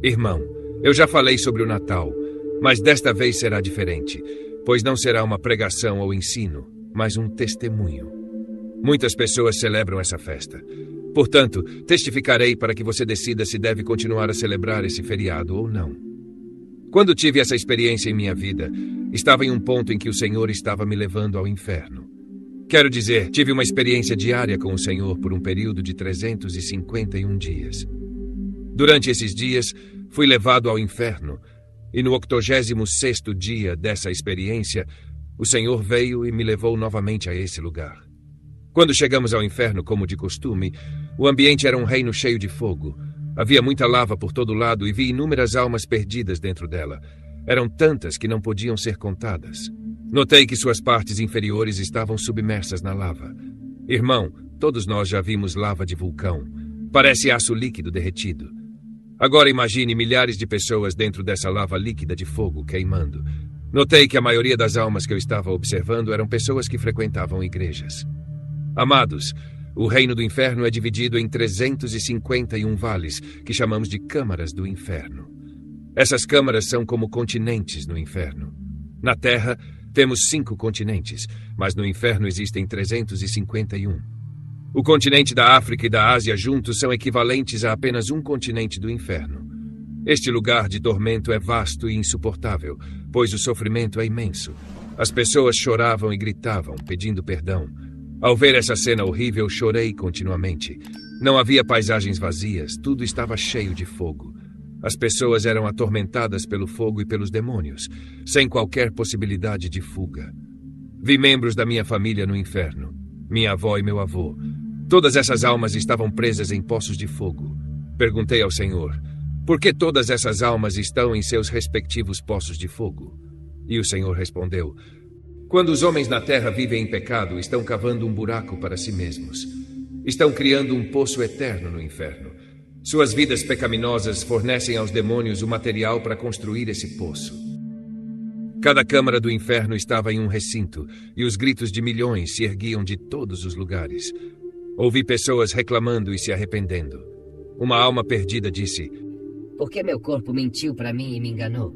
Irmão, eu já falei sobre o Natal, mas desta vez será diferente, pois não será uma pregação ou ensino, mas um testemunho. Muitas pessoas celebram essa festa. Portanto, testificarei para que você decida se deve continuar a celebrar esse feriado ou não. Quando tive essa experiência em minha vida, estava em um ponto em que o Senhor estava me levando ao inferno. Quero dizer, tive uma experiência diária com o Senhor por um período de 351 dias. Durante esses dias, fui levado ao inferno, e no 86º dia dessa experiência, o Senhor veio e me levou novamente a esse lugar. Quando chegamos ao inferno, como de costume, o ambiente era um reino cheio de fogo. Havia muita lava por todo lado e vi inúmeras almas perdidas dentro dela. Eram tantas que não podiam ser contadas. Notei que suas partes inferiores estavam submersas na lava. Irmão, todos nós já vimos lava de vulcão. Parece aço líquido derretido. Agora imagine milhares de pessoas dentro dessa lava líquida de fogo queimando. Notei que a maioria das almas que eu estava observando eram pessoas que frequentavam igrejas. Amados, o reino do inferno é dividido em 351 vales, que chamamos de câmaras do inferno. Essas câmaras são como continentes no inferno. Na Terra, temos 5 continentes, mas no inferno existem 351. O continente da África e da Ásia juntos são equivalentes a apenas um continente do inferno. Este lugar de tormento é vasto e insuportável, pois o sofrimento é imenso. As pessoas choravam e gritavam, pedindo perdão. Ao ver essa cena horrível, chorei continuamente. Não havia paisagens vazias, tudo estava cheio de fogo. As pessoas eram atormentadas pelo fogo e pelos demônios, sem qualquer possibilidade de fuga. Vi membros da minha família no inferno, minha avó e meu avô. Todas essas almas estavam presas em poços de fogo. Perguntei ao Senhor, por que todas essas almas estão em seus respectivos poços de fogo? E o Senhor respondeu, quando os homens na terra vivem em pecado, estão cavando um buraco para si mesmos. Estão criando um poço eterno no inferno. Suas vidas pecaminosas fornecem aos demônios o material para construir esse poço. Cada câmara do inferno estava em um recinto, e os gritos de milhões se erguiam de todos os lugares. Ouvi pessoas reclamando e se arrependendo. Uma alma perdida disse, por que meu corpo mentiu para mim e me enganou?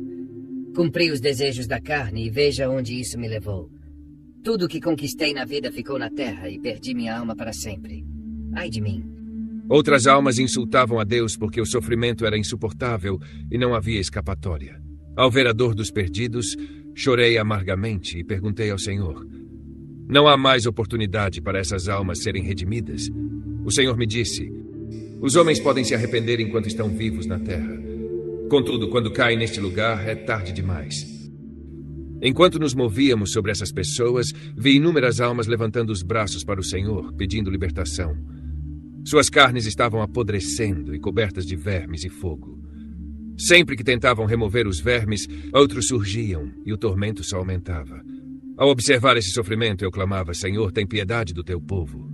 Cumpri os desejos da carne e veja onde isso me levou. Tudo o que conquistei na vida ficou na terra e perdi minha alma para sempre. Ai de mim. Outras almas insultavam a Deus porque o sofrimento era insuportável e não havia escapatória. Ao ver a dor dos perdidos, chorei amargamente e perguntei ao Senhor, não há mais oportunidade para essas almas serem redimidas? O Senhor me disse, os homens podem se arrepender enquanto estão vivos na terra. Contudo, quando caem neste lugar, é tarde demais. Enquanto nos movíamos sobre essas pessoas, vi inúmeras almas levantando os braços para o Senhor, pedindo libertação. Suas carnes estavam apodrecendo e cobertas de vermes e fogo. Sempre que tentavam remover os vermes, outros surgiam e o tormento só aumentava. Ao observar esse sofrimento, eu clamava, Senhor, tem piedade do teu povo.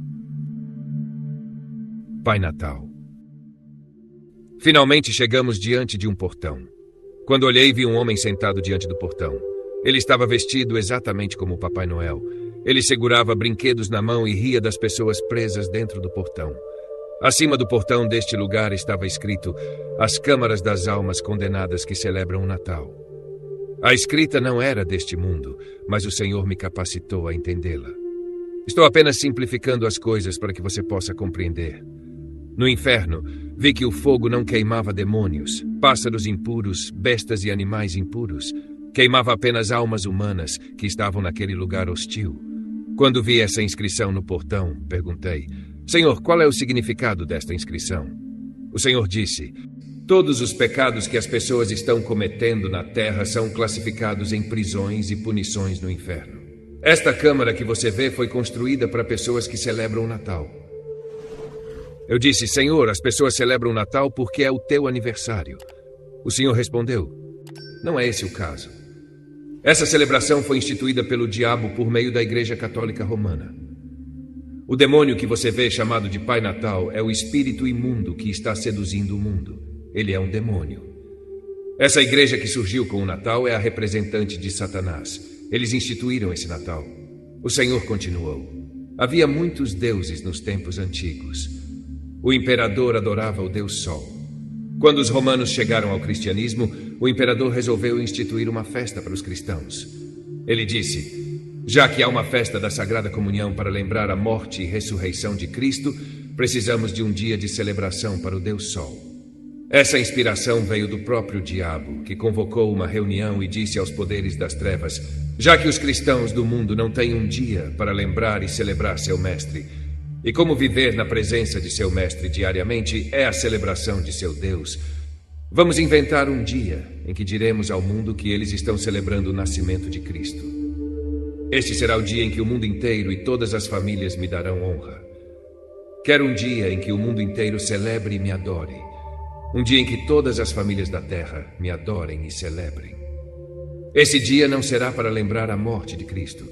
Pai Natal. Finalmente chegamos diante de um portão. Quando olhei, vi um homem sentado diante do portão. Ele estava vestido exatamente como o Papai Noel. Ele segurava brinquedos na mão e ria das pessoas presas dentro do portão. Acima do portão deste lugar estava escrito As Câmaras das Almas Condenadas que Celebram o Natal. A escrita não era deste mundo, mas o Senhor me capacitou a entendê-la. Estou apenas simplificando as coisas para que você possa compreender. No inferno, vi que o fogo não queimava demônios, pássaros impuros, bestas e animais impuros. Queimava apenas almas humanas que estavam naquele lugar hostil. Quando vi essa inscrição no portão, perguntei, Senhor, qual é o significado desta inscrição? O Senhor disse, todos os pecados que as pessoas estão cometendo na terra são classificados em prisões e punições no inferno. Esta câmara que você vê foi construída para pessoas que celebram o Natal. Eu disse, Senhor, as pessoas celebram o Natal porque é o teu aniversário. O Senhor respondeu, não é esse o caso. Essa celebração foi instituída pelo diabo por meio da Igreja Católica Romana. O demônio que você vê chamado de Pai Natal é o espírito imundo que está seduzindo o mundo. Ele é um demônio. Essa igreja que surgiu com o Natal é a representante de Satanás. Eles instituíram esse Natal. O Senhor continuou. Havia muitos deuses nos tempos antigos. O imperador adorava o Deus Sol. Quando os romanos chegaram ao cristianismo, o imperador resolveu instituir uma festa para os cristãos. Ele disse: já que há uma festa da Sagrada Comunhão para lembrar a morte e ressurreição de Cristo, precisamos de um dia de celebração para o Deus Sol. Essa inspiração veio do próprio diabo, que convocou uma reunião e disse aos poderes das trevas: já que os cristãos do mundo não têm um dia para lembrar e celebrar seu mestre, e como viver na presença de seu mestre diariamente é a celebração de seu Deus, vamos inventar um dia em que diremos ao mundo que eles estão celebrando o nascimento de Cristo. Este será o dia em que o mundo inteiro e todas as famílias me darão honra. Quero um dia em que o mundo inteiro celebre e me adore. Um dia em que todas as famílias da terra me adorem e celebrem. Esse dia não será para lembrar a morte de Cristo,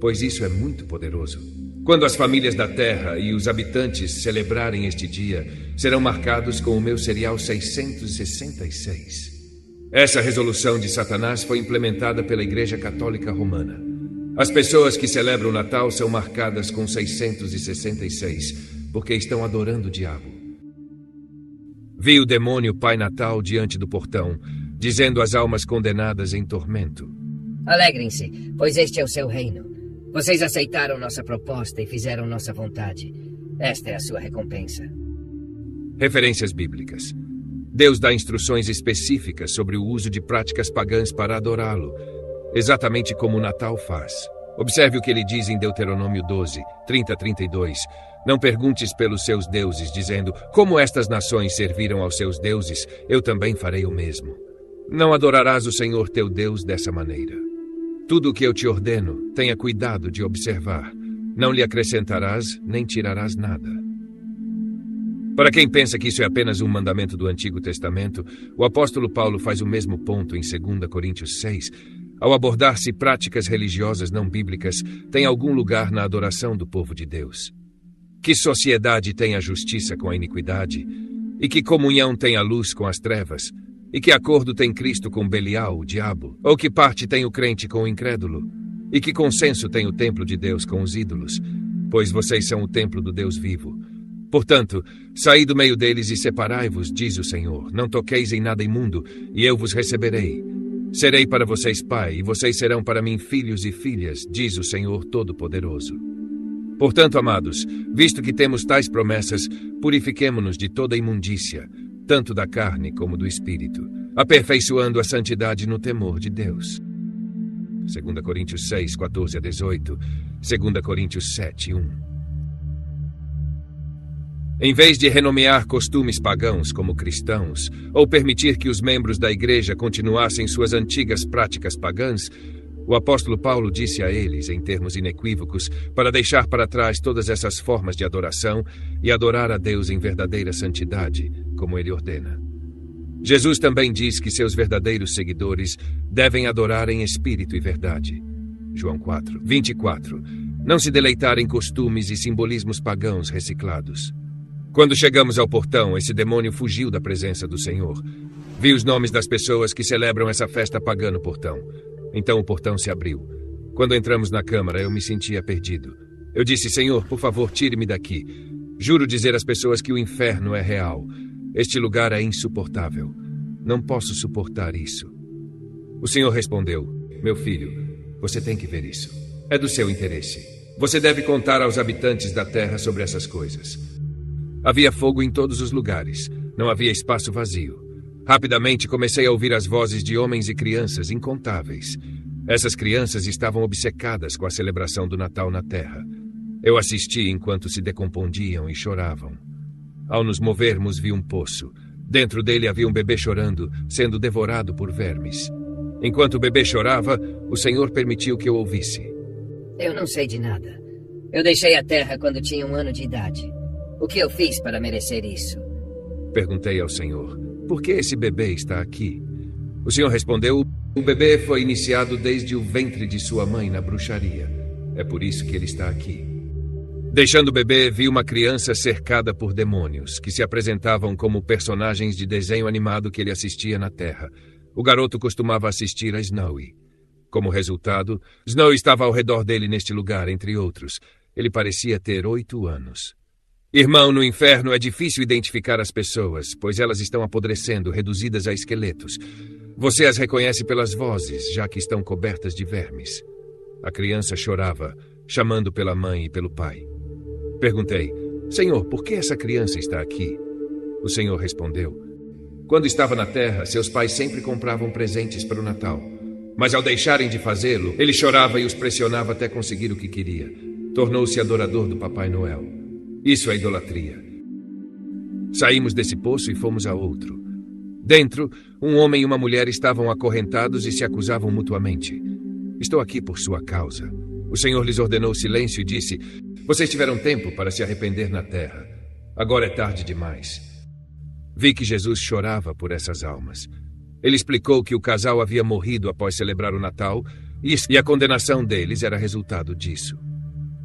pois isso é muito poderoso. Quando as famílias da terra e os habitantes celebrarem este dia, serão marcados com o meu serial 666. Essa resolução de Satanás foi implementada pela Igreja Católica Romana. As pessoas que celebram o Natal são marcadas com 666, porque estão adorando o diabo. Vi o demônio Pai Natal diante do portão, dizendo às almas condenadas em tormento: alegrem-se, pois este é o seu reino. Vocês aceitaram nossa proposta e fizeram nossa vontade. Esta é a sua recompensa. Referências bíblicas. Deus dá instruções específicas sobre o uso de práticas pagãs para adorá-lo, exatamente como o Natal faz. Observe o que ele diz em Deuteronômio 12, 30 a 32. Não perguntes pelos seus deuses, dizendo: como estas nações serviram aos seus deuses, eu também farei o mesmo. Não adorarás o Senhor teu Deus dessa maneira. Tudo o que eu te ordeno, tenha cuidado de observar. Não lhe acrescentarás, nem tirarás nada. Para quem pensa que isso é apenas um mandamento do Antigo Testamento, o apóstolo Paulo faz o mesmo ponto em 2 Coríntios 6, ao abordar se práticas religiosas não bíblicas têm algum lugar na adoração do povo de Deus. Que sociedade tem a justiça com a iniquidade? E que comunhão tem a luz com as trevas? E que acordo tem Cristo com Belial, o diabo? Ou que parte tem o crente com o incrédulo? E que consenso tem o templo de Deus com os ídolos? Pois vocês são o templo do Deus vivo. Portanto, saí do meio deles e separai-vos, diz o Senhor. Não toqueis em nada imundo, e eu vos receberei. Serei para vocês pai, e vocês serão para mim filhos e filhas, diz o Senhor Todo-Poderoso. Portanto, amados, visto que temos tais promessas, purifiquemo-nos de toda imundícia, tanto da carne como do espírito, aperfeiçoando a santidade no temor de Deus. 2 Coríntios 6, 14 a 18, 2 Coríntios 7, 1. Em vez de renomear costumes pagãos como cristãos, ou permitir que os membros da igreja continuassem suas antigas práticas pagãs, o apóstolo Paulo disse a eles, em termos inequívocos, para deixar para trás todas essas formas de adoração e adorar a Deus em verdadeira santidade, como ele ordena. Jesus também diz que seus verdadeiros seguidores devem adorar em espírito e verdade. João 4, 24. Não se deleitar em costumes e simbolismos pagãos reciclados. Quando chegamos ao portão, esse demônio fugiu da presença do Senhor. Vi os nomes das pessoas que celebram essa festa pagã no portão. Então o portão se abriu. Quando entramos na câmara, eu me sentia perdido. Eu disse: Senhor, por favor, tire-me daqui. Juro dizer às pessoas que o inferno é real. Este lugar é insuportável. Não posso suportar isso. O Senhor respondeu: meu filho, você tem que ver isso. É do seu interesse. Você deve contar aos habitantes da terra sobre essas coisas. Havia fogo em todos os lugares. Não havia espaço vazio. Rapidamente comecei a ouvir as vozes de homens e crianças incontáveis. Essas crianças estavam obcecadas com a celebração do Natal na terra. Eu assisti enquanto se decompundiam e choravam. Ao nos movermos, vi um poço. Dentro dele havia um bebê chorando, sendo devorado por vermes. Enquanto o bebê chorava, o Senhor permitiu que eu ouvisse. Eu não sei de nada. Eu deixei a terra quando tinha 1 ano de idade. O que eu fiz para merecer isso? Perguntei ao Senhor: por que esse bebê está aqui? O Senhor respondeu: o bebê foi iniciado desde o ventre de sua mãe na bruxaria. É por isso que ele está aqui. Deixando o bebê, vi uma criança cercada por demônios, que se apresentavam como personagens de desenho animado que ele assistia na Terra. O garoto costumava assistir a Snowy. Como resultado, Snowy estava ao redor dele neste lugar, entre outros. Ele parecia ter 8 anos. Irmão, no inferno é difícil identificar as pessoas, pois elas estão apodrecendo, reduzidas a esqueletos. Você as reconhece pelas vozes, já que estão cobertas de vermes. A criança chorava, chamando pela mãe e pelo pai. Perguntei, Senhor, por que essa criança está aqui? O Senhor respondeu, quando estava na terra, seus pais sempre compravam presentes para o Natal. Mas ao deixarem de fazê-lo, ele chorava e os pressionava até conseguir o que queria. Tornou-se adorador do Papai Noel. Isso é idolatria. Saímos desse poço e fomos a outro. Dentro, um homem e uma mulher estavam acorrentados e se acusavam mutuamente. Estou aqui por sua causa. O Senhor lhes ordenou silêncio e disse, vocês tiveram tempo para se arrepender na terra. Agora é tarde demais. Vi que Jesus chorava por essas almas. Ele explicou que o casal havia morrido após celebrar o Natal e a condenação deles era resultado disso.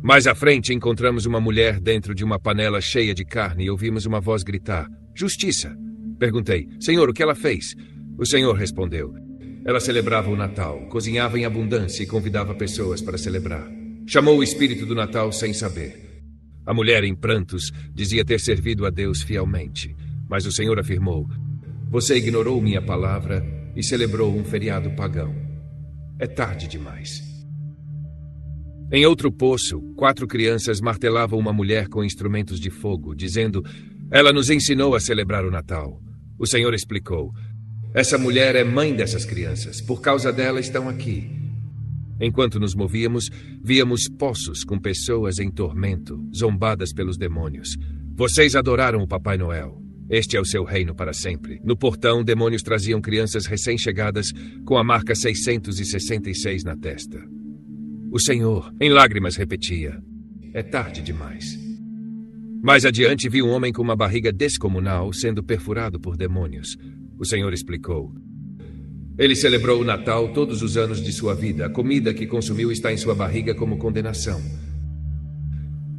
Mais à frente, encontramos uma mulher dentro de uma panela cheia de carne e ouvimos uma voz gritar, justiça! Perguntei, Senhor, o que ela fez? O Senhor respondeu, ela celebrava o Natal, cozinhava em abundância e convidava pessoas para celebrar. Chamou o espírito do Natal sem saber. A mulher, em prantos, dizia ter servido a Deus fielmente. Mas o Senhor afirmou, você ignorou minha palavra e celebrou um feriado pagão. É tarde demais. Em outro poço, 4 crianças martelavam uma mulher com instrumentos de fogo, dizendo, ela nos ensinou a celebrar o Natal. O Senhor explicou, essa mulher é mãe dessas crianças, por causa dela estão aqui. Enquanto nos movíamos, víamos poços com pessoas em tormento, zombadas pelos demônios. Vocês adoraram o Papai Noel. Este é o seu reino para sempre. No portão, demônios traziam crianças recém-chegadas com a marca 666 na testa. O Senhor, em lágrimas, repetia, é tarde demais. Mais adiante, vi um homem com uma barriga descomunal sendo perfurado por demônios. O Senhor explicou, ele celebrou o Natal todos os anos de sua vida. A comida que consumiu está em sua barriga como condenação.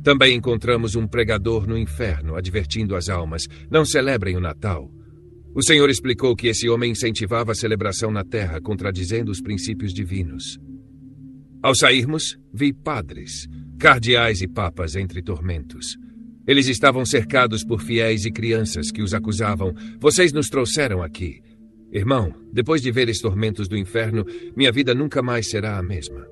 Também encontramos um pregador no inferno, advertindo as almas, não celebrem o Natal. O Senhor explicou que esse homem incentivava a celebração na terra, contradizendo os princípios divinos. Ao sairmos, vi padres, cardeais e papas entre tormentos. Eles estavam cercados por fiéis e crianças que os acusavam, vocês nos trouxeram aqui. Irmão, depois de ver esses tormentos do inferno, minha vida nunca mais será a mesma.